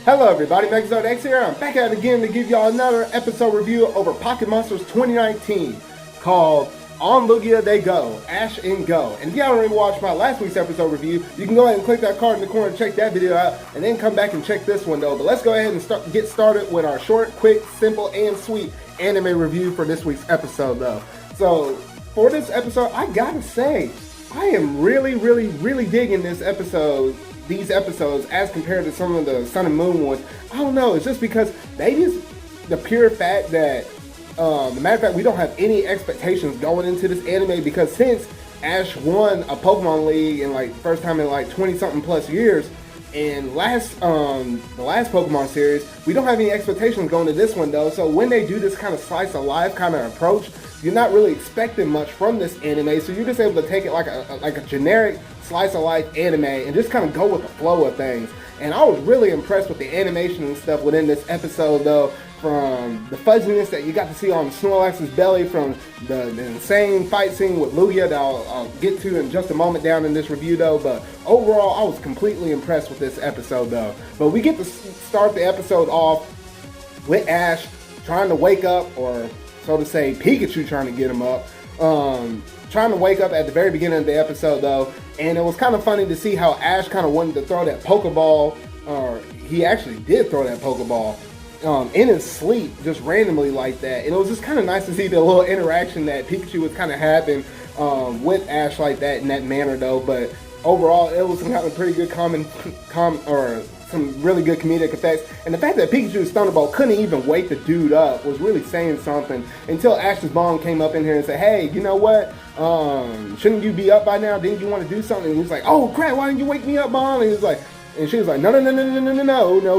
Hello everybody, Megazord X here. I'm back at it again to give y'all another episode review over Pocket Monsters 2019 called On Lugia They Go, Ash and Go. And if y'all already watched my last week's episode review, you can go ahead and click that card in the corner and check that video out, and then come back and check this one though. But let's go ahead and get started with our short, quick, simple, and sweet anime review for this week's episode though. So, for this episode, I gotta say, I am really digging this episode. These episodes as compared to some of the Sun and Moon ones. I don't know, it's just because maybe it's the pure fact that the matter of fact we don't have any expectations going into this anime, because since Ash won a Pokemon League in like first time in like 20 something plus years, and the last Pokemon series, we don't have any expectations going to this one though. So when they do this kind of slice of life kind of approach, you're not really expecting much from this anime, so you're just able to take it like a generic slice of life anime and just kind of go with the flow of things. And I was really impressed with the animation and stuff within this episode though, from the fuzziness that you got to see on Snorlax's belly, from the insane fight scene with Lugia that I'll get to in just a moment down in this review though. But overall, I was completely impressed with this episode though. But we get to start the episode off with Ash trying to wake up, or so to say, Pikachu trying to get him up. Trying to wake up at the very beginning of the episode though, and it was kind of funny to see how Ash kind of wanted to throw that Pokeball, or he actually did throw that Pokeball in his sleep, just randomly like that. And it was just kind of nice to see the little interaction that Pikachu was kind of having with Ash like that, in that manner though. But overall, it was some kind of pretty good some really good comedic effects. And the fact that Pikachu's Thunderbolt couldn't even wake the dude up was really saying something, until Ash's mom came up in here and said, hey, you know what? Shouldn't you be up by now? Didn't you want to do something? And he was like, oh crap, why didn't you wake me up, mom? And he was like, and she was like, no,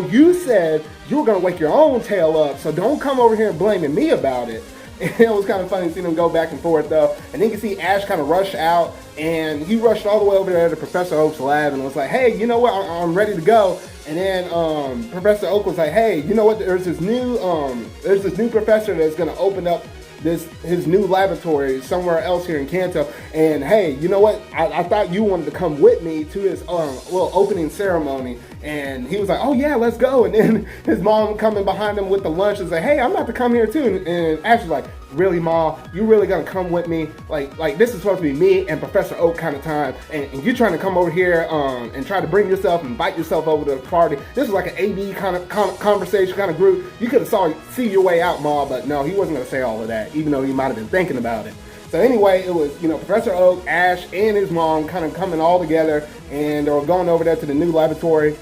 you said you were gonna wake your own tail up, so don't come over here blaming me about it. And it was kind of funny to see them go back and forth though. And then you can see Ash kind of rush out, and he rushed all the way over there to Professor Oak's lab and was like, hey, you know what, I'm ready to go. And then Professor Oak was like, hey, you know what, there's this new professor that's gonna open up his new laboratory somewhere else here in Kanto, and hey, you know what, I thought you wanted to come with me to his little opening ceremony. And he was like, oh yeah, let's go. And then his mom coming behind him with the lunch and say, hey, I'm about to come here too. And Ash was like, really, Mom, you really gonna come with me? Like this is supposed to be me and Professor Oak kind of time, and you're trying to come over here and try to bring yourself, invite yourself over to the party. This is like an AB kind of conversation kind of group. You could have see your way out, Mom, but no, he wasn't gonna say all of that, even though he might have been thinking about it. So anyway, it was, Professor Oak, Ash, and his mom kind of coming all together, and they were going over there to the new laboratory.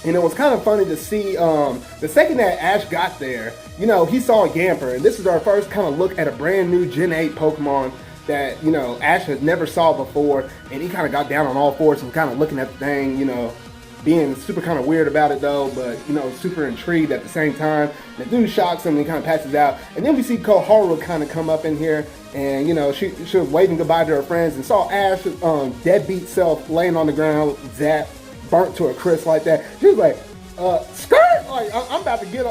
And it was kind of funny to see, the second that Ash got there, he saw a Yamper, and this is our first kind of look at a brand new Gen 8 Pokemon that, Ash had never saw before. And he kind of got down on all fours and kind of looking at the thing, being super kind of weird about it though, but, super intrigued at the same time. The dude shocks him and he kind of passes out. And then we see Koharu kind of come up in here, and, she was waving goodbye to her friends and saw Ash's deadbeat self laying on the ground, zapped, burnt to a crisp like that. She was like, skirt! Like, I'm about to get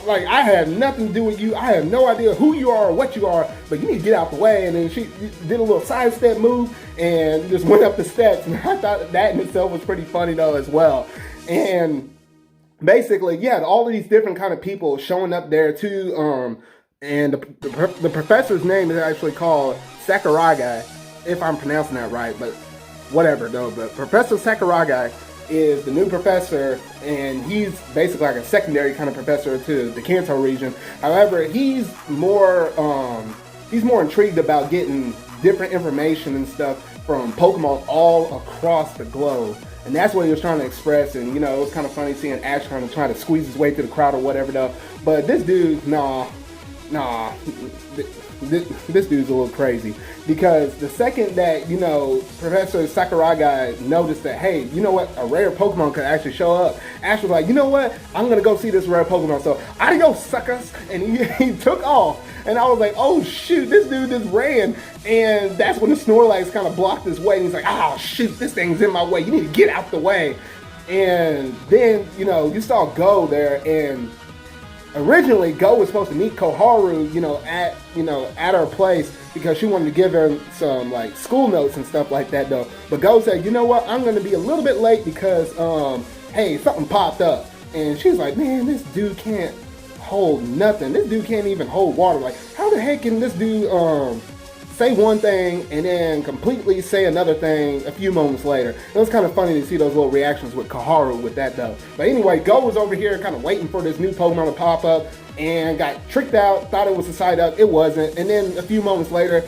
like, I had nothing to do with you. I have no idea who you are or what you are, but you need to get out the way. And then she did a little sidestep move and just went up the steps. And I thought that in itself was pretty funny though as well. And basically, yeah, all of these different kind of people showing up there too. And the professor's name is actually called Sakuragi, if I'm pronouncing that right, but whatever though. But Professor Sakuragi is the new professor, and he's basically like a secondary kind of professor to the Kanto region. However, he's more intrigued about getting different information and stuff from Pokemon all across the globe. And that's what he was trying to express. And, it was kind of funny seeing Ash kind of trying to squeeze his way through the crowd or whatever though. But this dude, this dude's a little crazy, because the second that, Professor Sakuragi noticed that, hey, you know what, a rare Pokemon could actually show up, Ash was like, you know what, I'm gonna go see this rare Pokemon, so adios suckers, and he took off. And I was like, oh shoot, this dude just ran. And that's when the Snorlax kind of blocked his way, and he's like, oh shoot, this thing's in my way, you need to get out the way. And then, you saw Go there, and originally Go was supposed to meet Koharu, at her place because she wanted to give her some like school notes and stuff like that though. But Go said, you know what, I'm gonna be a little bit late because hey, something popped up. And she's like, man, this dude can't hold nothing. This dude can't even hold water. Like, how the heck can this dude say one thing and then completely say another thing a few moments later? It was kind of funny to see those little reactions with Koharu with that though. But anyway, Go was over here kind of waiting for this new Pokemon to pop up and got tricked out, thought it was a Psyduck. It wasn't. And then a few moments later,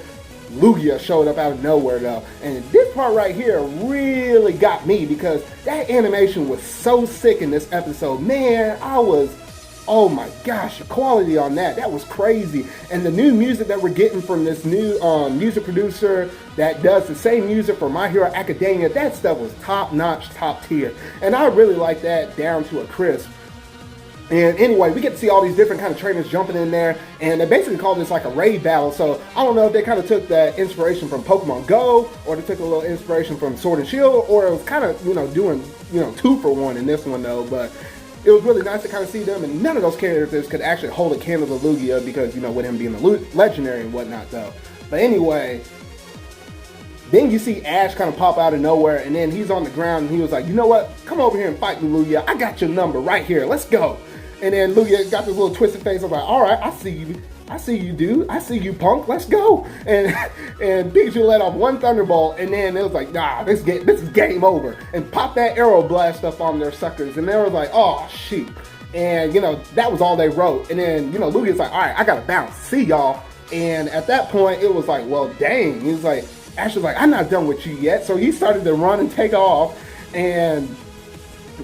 Lugia showed up out of nowhere though. And this part right here really got me because that animation was so sick in this episode. Man, oh my gosh, the quality on that was crazy. And the new music that we're getting from this new music producer that does the same music for My Hero Academia, that stuff was top notch, top tier. And I really like that down to a crisp. And anyway, we get to see all these different kind of trainers jumping in there, and they basically call this like a raid battle. So I don't know if they kind of took that inspiration from Pokemon Go, or they took a little inspiration from Sword and Shield, or it was kind of, doing, 2-for-1 in this one though. But it was really nice to kind of see them, and none of those characters could actually hold a candle to Lugia because, with him being a legendary and whatnot though. But anyway, then you see Ash kind of pop out of nowhere, and then he's on the ground, and he was like, you know what, come over here and fight me, Lugia. I got your number right here. Let's go. And then Lugia got this little twisted face. I was like, all right, I see you, dude. I see you, punk. Let's go. And Pikachu let off one Thunderbolt, and then it was like, nah, this is game over. And popped that Arrow Blast up on their suckers, and they were like, oh, shoot. And, that was all they wrote. And then, Lugia's like, all right, I got to bounce. See y'all. And at that point, it was like, well, dang. He was like, Ash was like, I'm not done with you yet. So he started to run and take off, and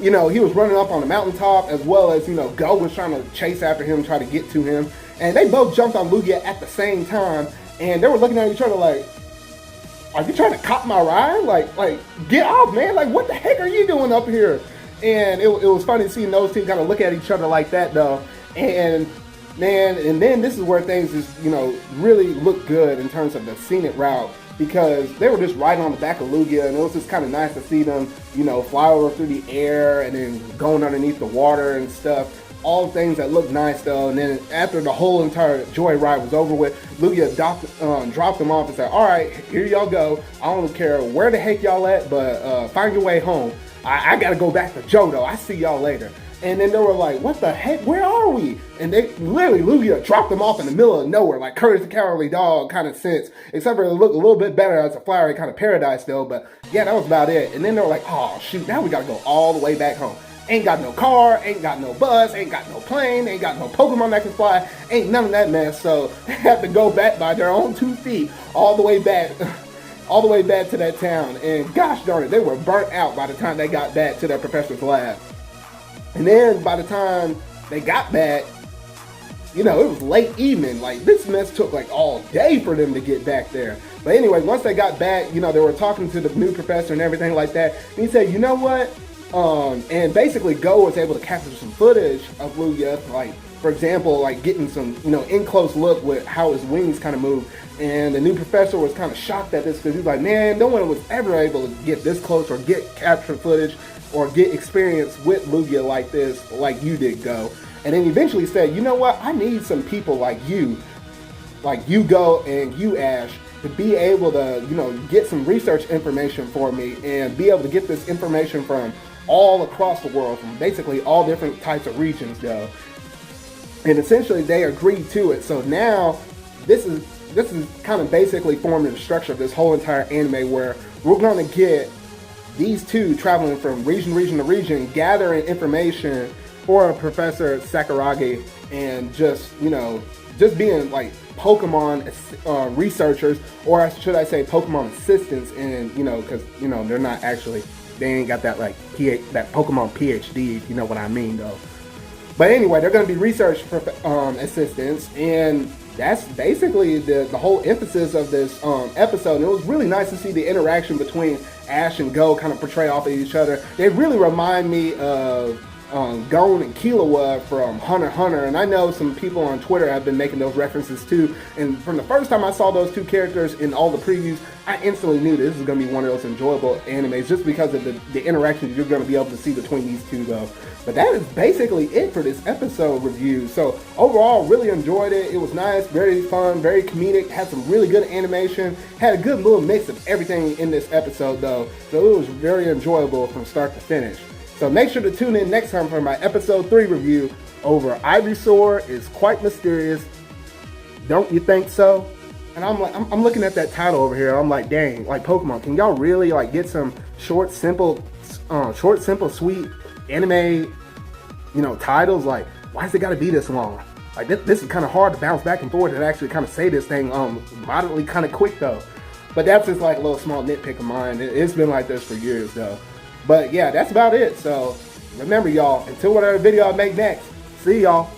he was running up on the mountaintop, as well as, Go was trying to chase after him, try to get to him. And they both jumped on Lugia at the same time, and they were looking at each other like, are you trying to cop my ride? Like, get off, man. Like, what the heck are you doing up here? And it was funny seeing those two kind of look at each other like that, though. And, man, and then this is where things just, really look good in terms of the scenic route, because they were just riding on the back of Lugia, and it was just kind of nice to see them, fly over through the air and then going underneath the water and stuff. All things that look nice though. And then after the whole entire joyride was over with, Lugia dropped them off and said, all right, here y'all go. I don't care where the heck y'all at, but find your way home. I gotta go back to Johto. I see y'all later. And then they were like, what the heck? Where are we? And they literally, Lugia dropped them off in the middle of nowhere, like Courage the Cowardly Dog kind of sense, except for it looked a little bit better as a flowery kind of paradise though. But yeah, that was about it. And then they were like, oh shoot, now we gotta go all the way back home. Ain't got no car, ain't got no bus, ain't got no plane, ain't got no Pokemon that can fly, ain't none of that mess. So they have to go back by their own 2 feet all the way back. All the way back to that town. And gosh darn it, they were burnt out by the time they got back to their professor's lab. And then by the time they got back, it was late evening. Like, this mess took like all day for them to get back there. But anyway, once they got back, they were talking to the new professor and everything like that. And he said, you know what? And basically Go was able to capture some footage of Lugia, like, for example, like getting some, in close look with how his wings kind of move. And the new professor was kind of shocked at this because he's like, man, no one was ever able to get this close or get capture footage or get experience with Lugia like this, like you did, Go. And then eventually said, you know what, I need some people like you Go and you, Ash, to be able to, get some research information for me and be able to get this information from all across the world, from basically all different types of regions, though. And essentially they agreed to it. So now this is kind of basically forming the structure of this whole entire anime, where we're going to get these two traveling from region to region, gathering information for Professor Sakuragi, and just being like Pokemon researchers, or should I say Pokemon assistants, and because they're not actually, they ain't got that like that Pokemon PhD, if you know what I mean though. But anyway, they're going to be research assistants, and that's basically the whole emphasis of this episode. And it was really nice to see the interaction between Ash and Go kind of portray off of each other. They really remind me of Gon and Killua from Hunter x Hunter, and I know some people on Twitter have been making those references too. And from the first time I saw those two characters in all the previews, I instantly knew this was going to be one of those enjoyable animes just because of the interactions you're going to be able to see between these two, though. But that is basically it for this episode review. So overall, really enjoyed it. It was nice, very fun, very comedic, had some really good animation, had a good little mix of everything in this episode, though. So it was very enjoyable from start to finish. So make sure to tune in next time for my episode 3 review over Ivysaur is Quite Mysterious. Don't you think so? And I'm looking at that title over here. I'm like, dang, like Pokemon, can y'all really like get some short, simple, sweet anime, titles? Like, why has it got to be this long? Like this is kind of hard to bounce back and forth and actually kind of say this thing moderately kind of quick though. But that's just like a little small nitpick of mine. It's been like this for years though. But yeah, that's about it. So remember y'all, until whatever video I make next, see y'all.